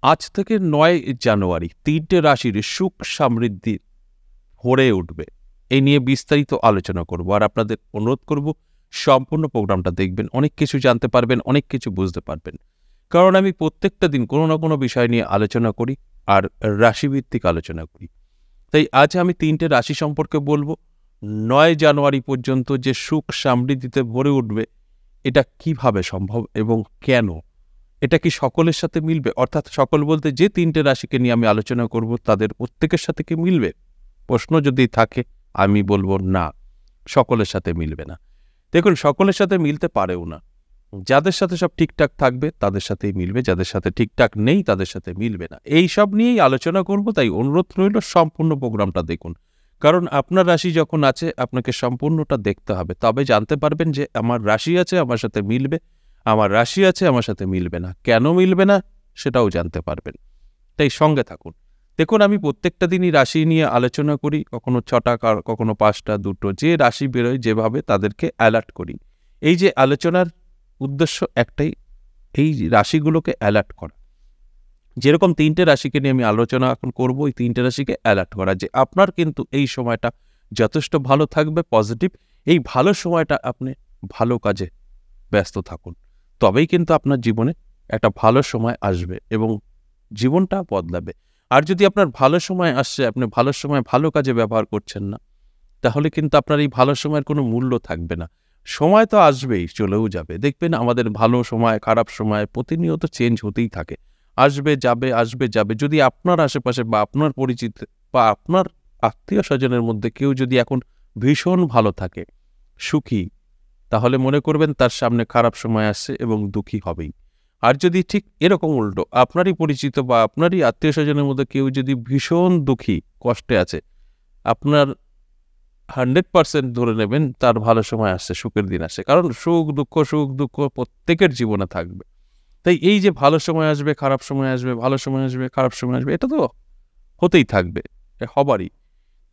আজ থেকে ৯ জানুয়ারি ৩টে রাশির সুখ সমৃদ্ধি ভরে উঠবে। এই নিয়ে বিস্তারিত আলোচনা করব। আর আপনাদের অনুরোধ করব সম্পূর্ণ প্রোগ্রামটা দেখবেন। অনেক কিছু জানতে পারবেন, অনেক কিছু বুঝতে পারবেন। কারণ আমি প্রত্যেকটা দিন কোনো না কোনো বিষয় নিয়ে আলোচনা করি আর রাশিভিত্তিক আলোচনা করি। তাই আজ আমি ৩টে রাশি সম্পর্কে বলব। ৯ জানুয়ারি পর্যন্ত যে সুখ সমৃদ্ধিতে ভরে উঠবে, এটা কিভাবে সম্ভব এবং কেন? এটা কি সকলের সাথে মিলবে? অর্থাৎ সকল বলতে যে ৩টে রাশিকে নিয়ে আমি আলোচনা করব তাদের প্রত্যেকের সাথে কি মিলবে? প্রশ্ন যদি থাকে আমি বলব না, সকলের সাথে মিলবে না। দেখুন, সকলের সাথে মিলতে পারেও না। যাদের সাথে সব ঠিকঠাক থাকবে তাদের সাথেই মিলবে, যাদের সাথে ঠিকঠাক নেই তাদের সাথে মিলবে না। এই সব নিয়েই আলোচনা করব, তাই অনুরোধ রইল সম্পূর্ণ প্রোগ্রামটা দেখুন। কারণ আপনার রাশি যখন আছে আপনাকে সম্পূর্ণটা দেখতে হবে, তবে জানতে পারবেন যে আমার রাশি আছে আমার সাথে মিলবে, আমার রাশি আছে আমার সাথে মিলবে না। কেন মিলবে না সেটাও জানতে পারবেন। তাই সঙ্গে থাকুন। দেখুন, আমি প্রত্যেকটা দিনই রাশি নিয়ে আলোচনা করি, কখনো ৬টা, কখনো ৫টা, ২টো, যে রাশি বেরোয় যেভাবে তাদেরকে অ্যালার্ট করি। এই যে আলোচনার উদ্দেশ্য একটাই, এই রাশিগুলোকে অ্যালার্ট করা। যেরকম ৩টে রাশিকে নিয়ে আমি আলোচনা এখন করব, এই ৩টে রাশিকে অ্যালার্ট করা যে আপনার কিন্তু এই সময়টা যথেষ্ট ভালো থাকবে, পজিটিভ। এই ভালো সময়টা আপনি ভালো কাজে ব্যস্ত থাকুন, তবেই কিন্তু আপনার জীবনে একটা ভালো সময় আসবে এবং জীবনটা বদলাবে। আর যদি আপনার ভালো সময় আসছে, আপনি ভালো সময় ভালো কাজে ব্যবহার করছেন না, তাহলে কিন্তু আপনার এই ভালো সময়ের কোনো মূল্য থাকবে না। সময় তো আসবেই, চলেও যাবে। দেখবেন আমাদের ভালো সময় খারাপ সময় প্রতিনিয়ত চেঞ্জ হতেই থাকে, আসবে যাবে আসবে যাবে। যদি আপনার আশেপাশে বা আপনার পরিচিত বা আপনার আত্মীয় স্বজনের মধ্যে কেউ যদি এখন ভীষণ ভালো থাকে, সুখী, তাহলে মনে করবেন তার সামনে খারাপ সময় আসছে এবং দুঃখী হবেই। আর যদি ঠিক এরকম উল্টো আপনারই পরিচিত বা আপনারই আত্মীয় স্বজনের মধ্যে কেউ যদি ভীষণ দুঃখী, কষ্টে আছে, আপনার 100% ধরে নেবেন তার ভালো সময় আসছে, সুখের দিন আসছে। কারণ সুখ দুঃখ প্রত্যেকের জীবনে থাকবে। তাই এই যে ভালো সময় আসবে খারাপ সময় আসবে, ভালো সময় আসবে খারাপ সময় আসবে, এটা তো হতেই থাকবে, হবারই।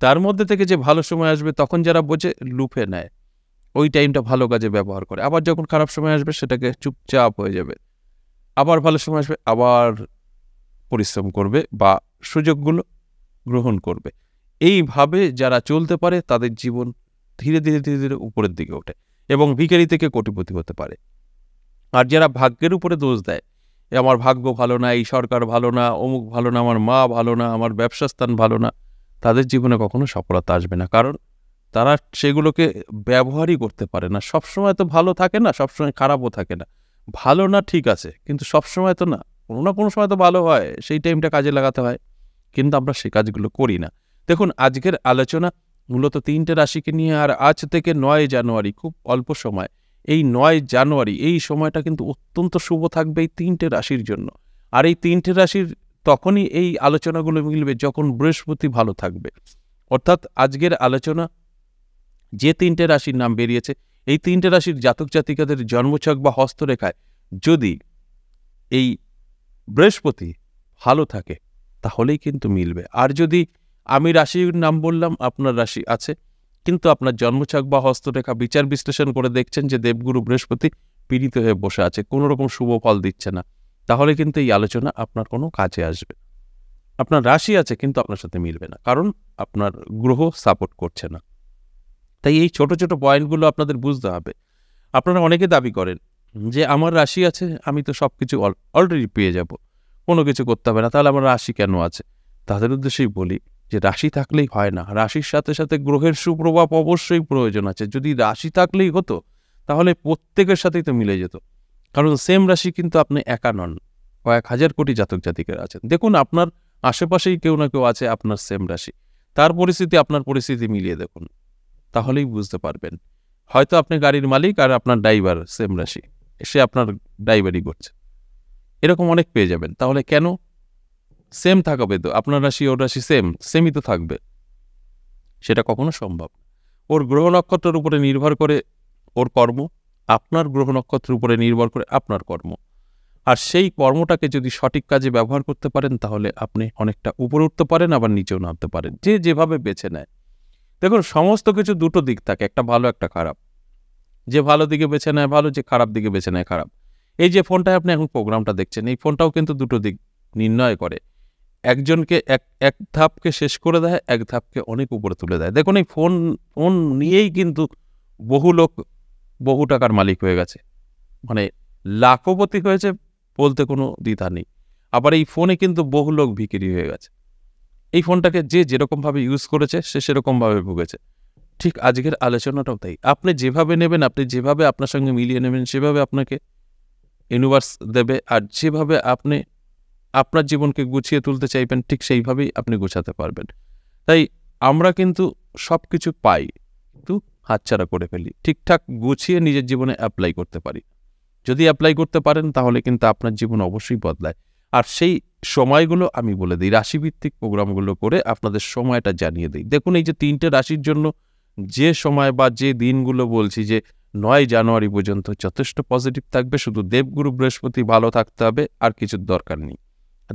তার মধ্যে থেকে যে ভালো সময় আসবে তখন যারা বোঝে লুফে নেয়, ওই টাইমটা ভালো কাজে ব্যবহার করে। আবার যখন খারাপ সময় আসবে সেটাকে চুপচাপ হয়ে যাবে। আবার ভালো সময় আসবে, আবার পরিশ্রম করবে বা সুযোগগুলো গ্রহণ করবে। এইভাবে যারা চলতে পারে তাদের জীবন ধীরে ধীরে ধীরে ধীরে উপরের দিকে ওঠে এবং ভিখারি থেকে কোটিপতি হতে পারে। আর যারা ভাগ্যের উপরে দোষ দেয়, আমার ভাগ্য ভালো না, এই সরকার ভালো না, অমুক ভালো না, আমার মা ভালো না, আমার ব্যবসা স্থান ভালো না, তাদের জীবনে কখনো সফলতা আসবে না। কারণ তারা সেগুলোকে ব্যবহারই করতে পারে না। সবসময় তো ভালো থাকে না, সবসময় খারাপও থাকে না। ভালো না ঠিক আছে, কিন্তু সবসময় তো না, কোনো না কোনো সময় তো ভালো হয়, সেই টাইমটা কাজে লাগাতে হয়। কিন্তু আমরা সে কাজগুলো করি না। দেখুন, আজকের আলোচনা মূলত ৩টে রাশিকে নিয়ে। আর আজ থেকে ৯ জানুয়ারি, খুব অল্প সময়, এই ৯ জানুয়ারি এই সময়টা কিন্তু অত্যন্ত শুভ থাকবে এই ৩টে রাশির জন্য। আর এই ৩টে রাশির তখনই এই আলোচনাগুলো মিলবে যখন বৃহস্পতি ভালো থাকবে। অর্থাৎ আজকের আলোচনা যে ৩টে রাশির নাম বেরিয়েছে, এই ৩টে রাশির জাতক জাতিকাদের জন্মছক বা হস্তরেখায় যদি এই বৃহস্পতি ভালো থাকে তাহলেই কিন্তু মিলবে। আর যদি আমি রাশির নাম বললাম, আপনার রাশি আছে, কিন্তু আপনার জন্মছক বা হস্তরেখা বিচার বিশ্লেষণ করে দেখছেন যে দেবগুরু বৃহস্পতি পীড়িত হয়ে বসে আছে, কোনো রকম শুভ ফল দিচ্ছে না, তাহলে কিন্তু এই আলোচনা আপনার কোনো কাজে আসবে। আপনার রাশি আছে কিন্তু আপনার সাথে মিলবে না, কারণ আপনার গ্রহ সাপোর্ট করছে না। তাই এই ছোট ছোট পয়েন্টগুলো আপনাদের বুঝতে হবে। আপনারা অনেকে দাবি করেন যে আমার রাশি আছে, আমি তো সব কিছু অলরেডি পেয়ে যাব, কোনো কিছু করতে হবে না, তাহলে আমার রাশি কেন আছে? তাদের উদ্দেশ্যেই বলি যে রাশি থাকলেই হয় না, রাশির সাথে সাথে গ্রহের সুপ্রভাব অবশ্যই প্রয়োজন আছে। যদি রাশি থাকলেই হতো তাহলে প্রত্যেকের সাথেই তো মিলে যেত। কারণ সেম রাশি কিন্তু আপনি একা নন, কয়েক হাজার কোটি জাতক জাতিকারা আছেন। দেখুন, আপনার আশেপাশেই কেউ না কেউ আছে আপনার সেম রাশি, তার পরিস্থিতি আপনার পরিস্থিতি মিলিয়ে দেখুন, তাহলেই বুঝতে পারবেন। হয়তো আপনি গাড়ির মালিক আর আপনার ড্রাইভার সেম রাশি, সে আপনার ড্রাইভারি করছে, এরকম অনেক পেয়ে যাবেন। তাহলে কেন সেম থাকবে? তো আপনার রাশি ওর রাশি সেমই তো থাকবে, সেটা কখনো সম্ভব না। ওর গ্রহ নক্ষত্রের উপরে নির্ভর করে ওর কর্ম, আপনার গ্রহ নক্ষত্রের উপরে নির্ভর করে আপনার কর্ম। আর সেই কর্মটাকে যদি সঠিক কাজে ব্যবহার করতে পারেন তাহলে আপনি অনেকটা উপরে উঠতে পারেন, আবার নিচেও নামতে পারেন, যে যেভাবে বেছে নেয়। দেখুন, সমস্ত কিছু দুটো দিক থাকে, একটা ভালো একটা খারাপ। যে ভালো দিকে বেছে নেয় ভালো, যে খারাপ দিকে বেছে নেয় খারাপ। এই যে ফোনটায় আপনি এখন প্রোগ্রামটা দেখছেন, এই ফোনটাও কিন্তু দুটো দিক নির্ণয় করে, একজনকে এক ধাপকে শেষ করে দেয়, এক ধাপকে অনেক উপরে তুলে দেয়। দেখুন এই ফোন নিয়েই কিন্তু বহু লোক বহু টাকার মালিক হয়ে গেছে, মানে লাখপতি হয়েছে বলতে কোনো দ্বিধা নেই। আবার এই ফোনে কিন্তু বহু লোক ভিখিরি হয়ে গেছে। এই ফোনটাকে যে যেরকমভাবে ইউজ করেছে সে সেরকমভাবে ভুগেছে। ঠিক আজকের আলোচনাটাও তাই। আপনি যেভাবে নেবেন, আপনি যেভাবে আপনার সঙ্গে মিলিয়ে নেবেন, সেভাবে আপনাকে ইউনিভার্স দেবে। আর যেভাবে আপনি আপনার জীবনকে গুছিয়ে তুলতে চাইবেন, ঠিক সেইভাবেই আপনি গোছাতে পারবেন। তাই আমরা কিন্তু সব কিছু পাই, কিন্তু হাতছাড়া করে ফেলি, ঠিকঠাক গুছিয়ে নিজের জীবনে অ্যাপ্লাই করতে পারি। যদি অ্যাপ্লাই করতে পারেন তাহলে কিন্তু আপনার জীবন অবশ্যই বদলায়। আর সেই সময়গুলো আমি বলে দিই, রাশিভিত্তিক প্রোগ্রামগুলো করে আপনাদের সময়টা জানিয়ে দিই। দেখুন এই যে 3টে রাশির জন্য যে সময় বা যে দিনগুলো বলছি, যে 9 জানুয়ারি পর্যন্ত যথেষ্ট পজিটিভ থাকবে। শুধু দেবগুরু বৃহস্পতি ভালো থাকতে হবে, আর কিছুর দরকার নেই।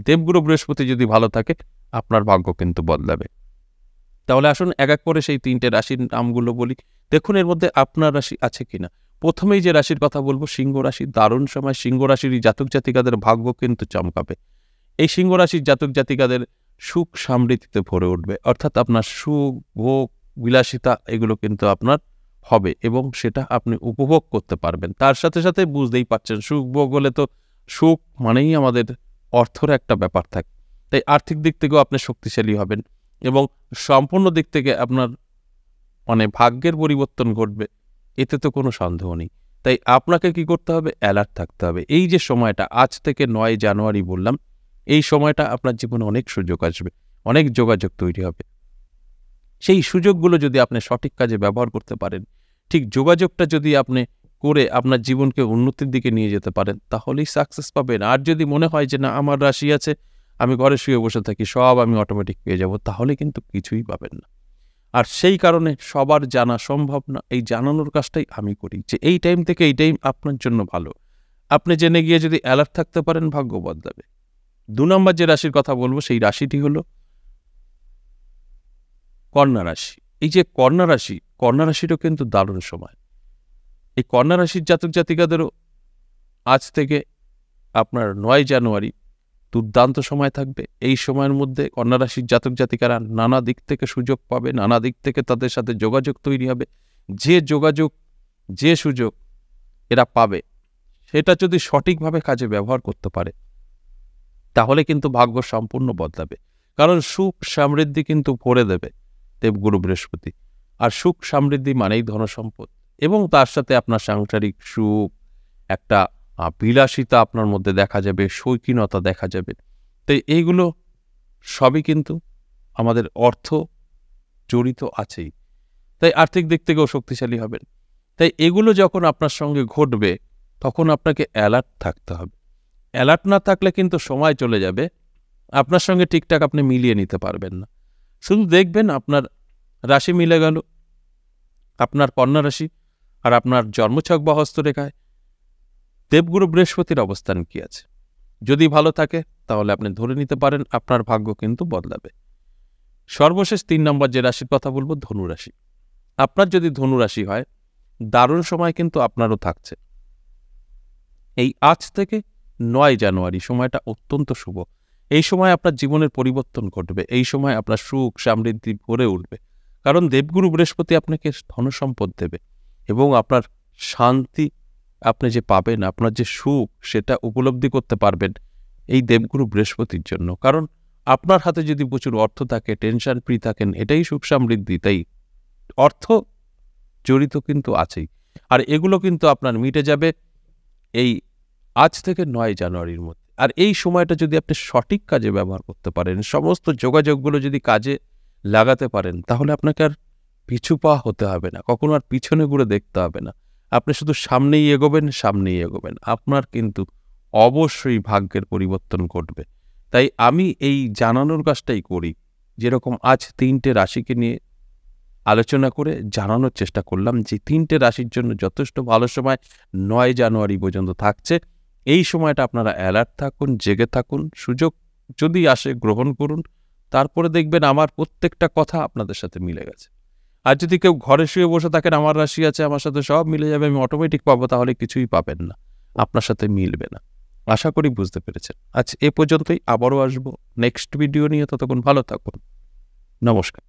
দেবগুরু বৃহস্পতি যদি ভালো থাকে, আপনার ভাগ্য কিন্তু বদলাবে। তাহলে আসুন এক এক করে সেই 3টে রাশির নামগুলো বলি। দেখুন এর মধ্যে আপনার রাশি আছে কিনা। প্রথমেই যে রাশির কথা বলবো, সিংহ রাশি। দারুণ সময়। সিংহ রাশির জাতক জাতিকাদের ভাগ্য কিন্তু চমকাবে। এই সিংহ রাশির জাতক জাতিকাদের সুখ সমৃদ্ধিতে ভরে উঠবে, অর্থাৎ আপনার সুখ, ভোগ, বিলাসিতা এগুলো কিন্তু আপনার হবে এবং সেটা আপনি উপভোগ করতে পারবেন। তার সাথে সাথে বুঝতেই পারছেন, সুখ ভোগ হলে তো সুখ মানেই আমাদের অর্থের একটা ব্যাপার থাকে। তাই আর্থিক দিক থেকেও আপনি শক্তিশালী হবেন এবং সম্পূর্ণ দিক থেকে আপনার মানে ভাগ্যের পরিবর্তন ঘটবে, এতে তো কোনো সন্দেহ নেই। তাই আপনাকে কি করতে হবে? অ্যালার্ট থাকতে হবে। এই যে সময়টা আজ থেকে 9 জানুয়ারি বললাম, এই সময়টা আপনার জীবনে অনেক সুযোগ আসবে, অনেক যোগাযোগ তৈরি হবে। সেই সুযোগগুলো যদি আপনি সঠিক কাজে ব্যবহার করতে পারেন, ঠিক যোগাযোগটা যদি আপনি করে আপনার জীবনকে উন্নতির দিকে নিয়ে যেতে পারেন, তাহলেই সাকসেস পাবেন। আর যদি মনে হয় যে না আমার রাশি আছে, আমি ঘরে শুয়ে বসে থাকি, সব আমি অটোমেটিক পেয়ে যাব, তাহলে কিন্তু কিছুই পাবেন না। আর সেই কারণে সবার জানা সম্ভব না, এই জানানোর কাজটাই আমি করি, যে এই টাইম থেকে এই টাইম আপনার জন্য ভালো। আপনি জেনে গিয়ে যদি অ্যালার্ট থাকতে পারেন, ভাগ্য বদলাবে। 2 নম্বর যে রাশির কথা বলবো, সেই রাশিটি হলো কন্যা রাশি। এই যে কন্যা রাশি, কন্যা রাশিরও কিন্তু দারুণ সময়। এই কন্যা রাশির জাতক জাতিকাদেরও আজ থেকে আপনার 9 জানুয়ারি দুর্দান্ত সময় থাকবে। এই সময়ের মধ্যে কন্যা রাশির জাতক জাতিকারা নানা দিক থেকে সুযোগ পাবে, নানা দিক থেকে তাদের সাথে যোগাযোগ তৈরি হবে। যে যোগাযোগ, যে সুযোগ এরা পাবে, সেটা যদি সঠিকভাবে কাজে ব্যবহার করতে পারে, তাহলে কিন্তু ভাগ্য সম্পূর্ণ বদলাবে। কারণ সুখ সমৃদ্ধি কিন্তু ভরে দেবে দেবগুরু বৃহস্পতি। আর সুখ সমৃদ্ধি মানেই ধনসম্পদ, এবং তার সাথে আপনার সাংসারিক সুখ, একটা বিলাসিতা আপনার মধ্যে দেখা যাবে, শৌখিনতা দেখা যাবে। তো এইগুলো সবই কিন্তু আমাদের অর্থ জড়িত আছেই। তাই আর্থিক দিক থেকেও শক্তিশালী হবেন। তাই এগুলো যখন আপনার সঙ্গে ঘটবে, তখন আপনাকে অ্যালার্ট থাকতে হবে। অ্যালার্ট না থাকলে কিন্তু সময় চলে যাবে, আপনার সঙ্গে ঠিকঠাক আপনি মিলিয়ে নিতে পারবেন না। শুধু দেখবেন আপনার রাশি মিলে গেল, আপনার কন্যা রাশি আর আপনার জন্মছক বা হস্তরেখায় দেবগুরু বৃহস্পতির অবস্থান কি আছে। যদি ভালো থাকে তাহলে আপনি ধরে নিতে পারেন আপনার ভাগ্য কিন্তু বদলাবে। সর্বশেষ 3 নম্বর যে রাশির কথা বলবো, ধনুরাশি। আপনার যদি ধনুরাশি হয়, দারুণ সময় কিন্তু আপনারও থাকছে। এই আজ থেকে 9 জানুয়ারি সময়টা অত্যন্ত শুভ। এই সময় আপনার জীবনের পরিবর্তন ঘটবে, এই সময় আপনার সুখ সমৃদ্ধি ভরে উঠবে। কারণ দেবগুরু বৃহস্পতি আপনাকে ধনসম্পদ দেবে এবং আপনার শান্তি আপনি যে পাবেন, আপনার যে সুখ, সেটা উপলব্ধি করতে পারবেন এই দেবগুরু বৃহস্পতির জন্য। কারণ আপনার হাতে যদি প্রচুর অর্থ থাকে, টেনশন ফ্রি থাকেন, এটাই সুখ সমৃদ্ধি। তাই অর্থ জড়িত কিন্তু আছেই, আর এগুলো কিন্তু আপনার মিটে যাবে এই আজ থেকে 9 জানুয়ারির মধ্যে। আর এই সময়টা যদি আপনি সঠিক কাজে ব্যবহার করতে পারেন, সমস্ত যোগাযোগগুলো যদি কাজে লাগাতে পারেন, তাহলে আপনাকে আর পিছু পা হতে হবে না, কখনো আর পিছনে ঘুরে দেখতে হবে না। আপনি শুধু সামনেই এগোবেন, সামনেই এগোবেন। আপনার কিন্তু অবশ্যই ভাগ্যের পরিবর্তন ঘটবে। তাই আমি এই জানানোর কাজটাই করি। যেরকম আজ 3টে রাশিকে নিয়ে আলোচনা করে জানানোর চেষ্টা করলাম যে 3টে রাশির জন্য যথেষ্ট ভালো সময় 9 জানুয়ারি পর্যন্ত থাকছে। এই সময়টা আপনারা অ্যালার্ট থাকুন, জেগে থাকুন, সুযোগ যদি আসে গ্রহণ করুন। তারপরে দেখবেন আমার প্রত্যেকটা কথা আপনাদের সাথে মিলে গেছে। আর যদি কেউ ঘরে শুয়ে বসে থাকেন, আমার রাশি আছে, আমার সাথে সব মিলে যাবে, আমি অটোমেটিক পাবো, তাহলে কিছুই পাবেন না, আপনার সাথে মিলবে না। আশা করি বুঝতে পেরেছেন। আজ এ পর্যন্তই, আবারও আসবো নেক্সট ভিডিও নিয়ে। ততক্ষণ ভালো থাকুন। নমস্কার।